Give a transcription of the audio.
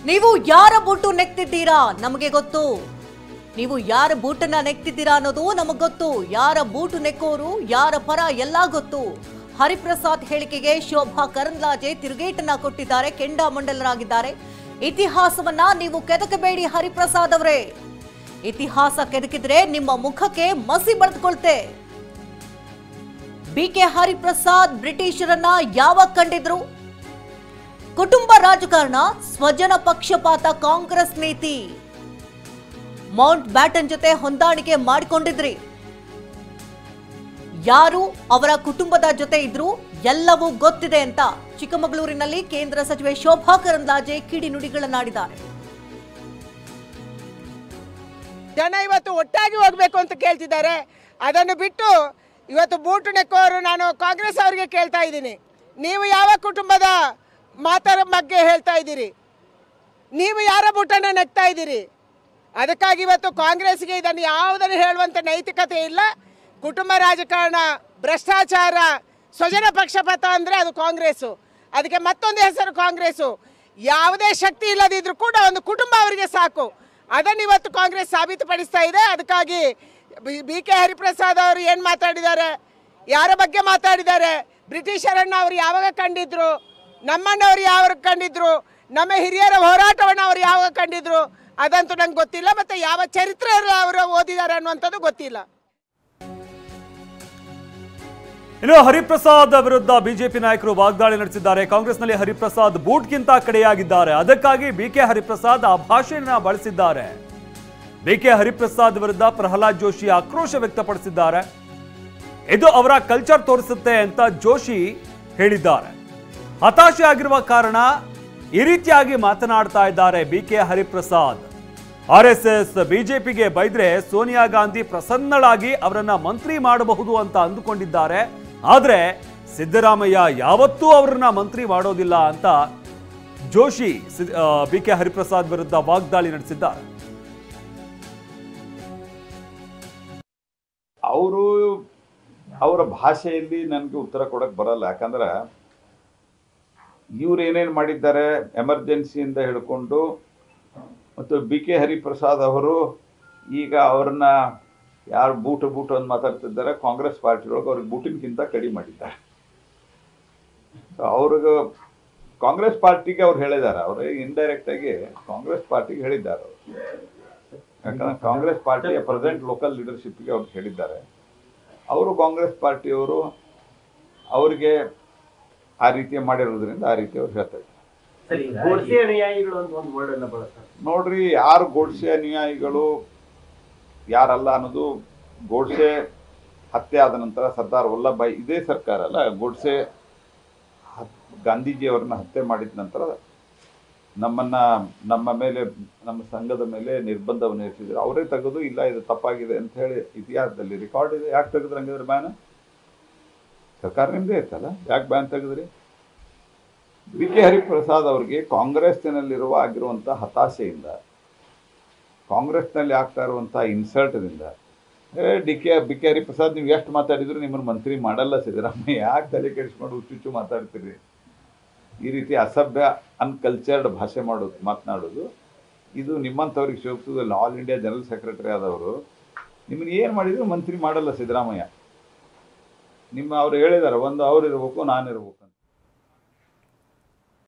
ನೀವು ಯಾರ ಬೂಟು ನೆಕ್ತಿದ್ದೀರಾ ನಮಗೆ ಗೊತ್ತು. ನೀವು ಯಾರ ಬೂಟನ್ನ ನೆಕ್ತಿದ್ದೀರಾ ಅನ್ನೋದು ನಮಗೆ ಗೊತ್ತು. ಯಾರ ಬೂಟು ನೆಕ್ಕೋರು ಯಾರ ಪರ ಎಲ್ಲ ಗೊತ್ತು. ಹರಿಪ್ರಸಾದ್ ಹೇಳಿಕೆಗೆ ಶೋಭಾ ಕರಂದ್ಲಾಜೆ ತಿರುಗೇಟನ್ನ ಕೊಟ್ಟಿದ್ದಾರೆ, ಕೆಂಡಾಮಂಡಲರಾಗಿದ್ದಾರೆ. ಇತಿಹಾಸವನ್ನ ನೀವು ಕೆದಕಬೇಡಿ ಹರಿಪ್ರಸಾದ್ ಅವರೇ. ಇತಿಹಾಸ ಕೆದಕಿದ್ರೆ ನಿಮ್ಮ ಮುಖಕ್ಕೆ ಮಸಿ ಬಳಿದುಕೊಳ್ತೆ. ಬಿಕೆ ಹರಿಪ್ರಸಾದ್ ಬ್ರಿಟಿಷರನ್ನ ಯಾವಾಗ ಕಂಡಿದ್ರು? ಕುಟುಂಬ ರಾಜಕಾರಣ, ಸ್ವಜನ ಪಕ್ಷಪಾತ ಕಾಂಗ್ರೆಸ್ ನೀತಿ. ಮೌಂಟ್ ಬ್ಯಾಟನ್ ಜೊತೆ ಹೊಂದಾಣಿಕೆ ಮಾಡಿಕೊಂಡಿದ್ರಿ. ಯಾರು ಅವರ ಕುಟುಂಬದ ಜೊತೆ ಇದ್ರು ಎಲ್ಲವೂ ಗೊತ್ತಿದೆ ಅಂತ ಚಿಕ್ಕಮಗಳೂರಿನಲ್ಲಿ ಕೇಂದ್ರ ಸಚಿವೆ ಶೋಭಾ ಕರಂದ್ಲಾಜೆ ಕಿಡಿನುಡಿಗಳನ್ನಾಡಿದ್ದಾರೆ. ಜನ ಇವತ್ತು ಒಟ್ಟಾಗಿ ಹೋಗ್ಬೇಕು ಅಂತ ಕೇಳ್ತಿದ್ದಾರೆ. ಅದನ್ನು ಬಿಟ್ಟು ಇವತ್ತು ಬೂಟು ನೆಕ್ಕೋರು ನಾನು ಕಾಂಗ್ರೆಸ್ ಅವರಿಗೆ ಕೇಳ್ತಾ ಇದ್ದೀನಿ, ನೀವು ಯಾವ ಕುಟುಂಬದ ಮಾತರ ಬಗ್ಗೆ ಹೇಳ್ತಾ ಇದ್ದೀರಿ? ನೀವು ಯಾರ ಬೂಟನ್ನು ನೆಕ್ತಾ ಇದ್ದೀರಿ? ಅದಕ್ಕಾಗಿ ಇವತ್ತು ಕಾಂಗ್ರೆಸ್ಗೆ ಇದನ್ನು ಯಾವುದನ್ನು ಹೇಳುವಂಥ ನೈತಿಕತೆ ಇಲ್ಲ. ಕುಟುಂಬ ರಾಜಕಾರಣ, ಭ್ರಷ್ಟಾಚಾರ, ಸ್ವಜನ ಪಕ್ಷಪಾತ ಅಂದರೆ ಅದು ಕಾಂಗ್ರೆಸ್ಸು. ಅದಕ್ಕೆ ಮತ್ತೊಂದು ಹೆಸರು ಕಾಂಗ್ರೆಸ್ಸು. ಯಾವುದೇ ಶಕ್ತಿ ಇಲ್ಲದಿದ್ರೂ ಕೂಡ ಒಂದು ಕುಟುಂಬ ಅವರಿಗೆ ಸಾಕು. ಅದನ್ನು ಇವತ್ತು ಕಾಂಗ್ರೆಸ್ ಸಾಬೀತುಪಡಿಸ್ತಾ ಇದೆ. ಅದಕ್ಕಾಗಿ ಬಿಕೆ ಹರಿಪ್ರಸಾದ್ ಅವರು ಏನು ಮಾತಾಡಿದ್ದಾರೆ, ಯಾರ ಬಗ್ಗೆ ಮಾತಾಡಿದ್ದಾರೆ, ಬ್ರಿಟಿಷರನ್ನು ಅವರು ಯಾವಾಗ ಕಂಡಿದ್ರು, ನಮ್ಮಣ್ಣವರು ಯಾವಾಗ ಕಂಡಿದ್ರು, ನಮ್ಮ ಹಿರಿಯರ ಹೋರಾಟವನ್ನು ಅವರು ಯಾವಾಗ ಕಂಡಿದ್ರು, ಅದಂತೂ ನಂಗೆ ಗೊತ್ತಿಲ್ಲ. ಮತ್ತು ಯಾವ ಚರಿತ್ರೆ ಅವರು ಓದಿದ್ದಾರೆ ಅನ್ನುವಂಥದ್ದು ಗೊತ್ತಿಲ್ಲ. ಇನ್ನು ಹರಿಪ್ರಸಾದ್ ವಿರುದ್ಧ ಬಿಜೆಪಿ ನಾಯಕರು ವಾಗ್ದಾಳಿ ನಡೆಸಿದ್ದಾರೆ. ಕಾಂಗ್ರೆಸ್ನಲ್ಲಿ ಹರಿಪ್ರಸಾದ್ ಬೂಟ್ಗಿಂತ ಕಡೆಯಾಗಿದ್ದಾರೆ, ಅದಕ್ಕಾಗಿ ಬಿಕೆ ಹರಿಪ್ರಸಾದ್ ಆ ಭಾಷೆಯನ್ನ ಬಳಸಿದ್ದಾರೆ. ಬಿಕೆ ಹರಿಪ್ರಸಾದ್ ವಿರುದ್ಧ ಪ್ರಹ್ಲಾದ್ ಜೋಶಿ ಆಕ್ರೋಶ ವ್ಯಕ್ತಪಡಿಸಿದ್ದಾರೆ. ಇದು ಅವರ ಕಲ್ಚರ್ ತೋರಿಸುತ್ತೆ ಅಂತ ಜೋಶಿ ಹೇಳಿದ್ದಾರೆ. ಹತಾಶೆ ಆಗಿರುವ ಕಾರಣ ಈ ರೀತಿಯಾಗಿ ಮಾತನಾಡ್ತಾ ಇದ್ದಾರೆ ಬಿಕೆ ಹರಿಪ್ರಸಾದ್. RSS ಬಿಜೆಪಿಗೆ ಬೈದ್ರೆ ಸೋನಿಯಾ ಗಾಂಧಿ ಪ್ರಸನ್ನಳಾಗಿ ಅವರನ್ನ ಮಂತ್ರಿ ಮಾಡಬಹುದು ಅಂತ ಅಂದುಕೊಂಡಿದ್ದಾರೆ. ಆದ್ರೆ ಸಿದ್ದರಾಮಯ್ಯ ಯಾವತ್ತೂ ಅವರನ್ನ ಮಂತ್ರಿ ಮಾಡೋದಿಲ್ಲ ಅಂತ ಜೋಶಿ ಬಿಕೆ ಹರಿಪ್ರಸಾದ್ ವಿರುದ್ಧ ವಾಗ್ದಾಳಿ ನಡೆಸಿದ್ದಾರೆ. ಅವರ ಭಾಷೆಯಲ್ಲಿ ನನಗೆ ಉತ್ತರ ಕೊಡಕ್ಕೆ ಬರಲ್ಲ. ಯಾಕಂದ್ರೆ ಇವ್ರು ಏನೇನು ಮಾಡಿದ್ದಾರೆ ಎಮರ್ಜೆನ್ಸಿಯಿಂದ ಹಿಡ್ಕೊಂಡು, ಮತ್ತು ಬಿಕೆ ಹರಿಪ್ರಸಾದ್ ಅವರು ಈಗ ಅವ್ರನ್ನ ಯಾರು ಬೂಟು ಅಂತ ಮಾತಾಡ್ತಿದ್ದಾರೆ, ಕಾಂಗ್ರೆಸ್ ಪಾರ್ಟಿಯೊಳಗೆ ಅವ್ರಿಗೆ ಬೂಟಿನಕ್ಕಿಂತ ಕಡಿಮೆ ಮಾಡಿದ್ದಾರೆ. ಅವ್ರಿಗೆ ಕಾಂಗ್ರೆಸ್ ಪಾರ್ಟಿಗೆ ಅವ್ರು ಹೇಳಿದ್ದಾರೆ, ಅವರು ಇಂಡೈರೆಕ್ಟ್ ಆಗಿ ಕಾಂಗ್ರೆಸ್ ಪಾರ್ಟಿಗೆ ಹೇಳಿದ್ದಾರೆ. ಯಾಕಂದ್ರೆ ಕಾಂಗ್ರೆಸ್ ಪಾರ್ಟಿಯ ಪ್ರೆಸೆಂಟ್ ಲೋಕಲ್ ಲೀಡರ್ಶಿಪ್ಗೆ ಅವ್ರು ಹೇಳಿದ್ದಾರೆ. ಅವರು ಕಾಂಗ್ರೆಸ್ ಪಾರ್ಟಿಯವರು ಅವರಿಗೆ ಆ ರೀತಿ ಮಾಡಿರೋದ್ರಿಂದ ಆ ರೀತಿ ಅವ್ರು ಹೇಳ್ತಾರೆ. ನೋಡ್ರಿ, ಯಾರು ಗೋಡ್ಸೆ ಅನುಯಾಯಿಗಳು ಯಾರಲ್ಲ ಅನ್ನೋದು, ಗೋಡ್ಸೆ ಹತ್ಯೆ ಆದ ನಂತರ ಸರ್ದಾರ್ ವಲ್ಲಭಾಯಿ, ಇದೇ ಸರ್ಕಾರ ಅಲ್ಲ, ಗೋಡ್ಸೆ ಗಾಂಧೀಜಿಯವರನ್ನ ಹತ್ಯೆ ಮಾಡಿದ ನಂತರ ನಮ್ಮ ಮೇಲೆ, ನಮ್ಮ ಸಂಘದ ಮೇಲೆ ನಿರ್ಬಂಧವನ್ನು ಹೇರಿಸಿದ್ರು. ಅವರೇ ತೆಗೆದು ಇಲ್ಲ ಇದು ತಪ್ಪಾಗಿದೆ ಅಂತ ಹೇಳಿ ಇತಿಹಾಸದಲ್ಲಿ ರೆಕಾರ್ಡ್ ಇದೆ. ಯಾಕೆ ತೆಗೆದ್ರು ಹಂಗಿದ್ರೆ ಬ್ಯಾನ್? ಸರ್ಕಾರ ನಿಮ್ಮದೇ ಇರ್ತಲ್ಲ, ಯಾಕೆ ಬ್ಯಾನ್ ತೆಗೆದ್ರಿ? ಬಿಕೆ ಹರಿಪ್ರಸಾದ್ ಅವರಿಗೆ ಕಾಂಗ್ರೆಸ್ನಲ್ಲಿರುವ ಆಗಿರುವಂಥ ಹತಾಶೆಯಿಂದ, ಕಾಂಗ್ರೆಸ್ನಲ್ಲಿ ಆಗ್ತಾ ಇರುವಂಥ ಇನ್ಸಲ್ಟ್ದಿಂದ, ಬಿಕೆ ಹರಿಪ್ರಸಾದ್ ನೀವು ಎಷ್ಟು ಮಾತಾಡಿದ್ರು ನಿಮ್ಮನ್ನು ಮಂತ್ರಿ ಮಾಡಲ್ಲ ಸಿದ್ದರಾಮಯ್ಯ, ಯಾಕೆ ತಲೆ ಕೆಡಿಸ್ಕೊಂಡು ಹುಚ್ಚುಚ್ಚು ಮಾತಾಡ್ತೀರಿ? ಈ ರೀತಿ ಅಸಭ್ಯ ಅನ್ಕಲ್ಚರ್ಡ್ ಭಾಷೆ ಮಾತನಾಡೋದು ಇದು ನಿಮ್ಮಂಥವ್ರಿಗೆ ಶೋಭಿಸೋದಿಲ್ಲ. ಆಲ್ ಇಂಡಿಯಾ ಜನರಲ್ ಸೆಕ್ರೆಟರಿ ಆದವರು ನಿಮ್ಮನ್ನು ಏನು ಮಾಡಿದ್ರು ಮಂತ್ರಿ ಮಾಡಲ್ಲ ಸಿದ್ದರಾಮಯ್ಯ. ಅವ್ರು ಹೇಳಿದ್ದಾರೆ, ಒಂದು ಅವ್ರು ಇರಬೇಕು, ನಾನಿರ್ಬೇಕು.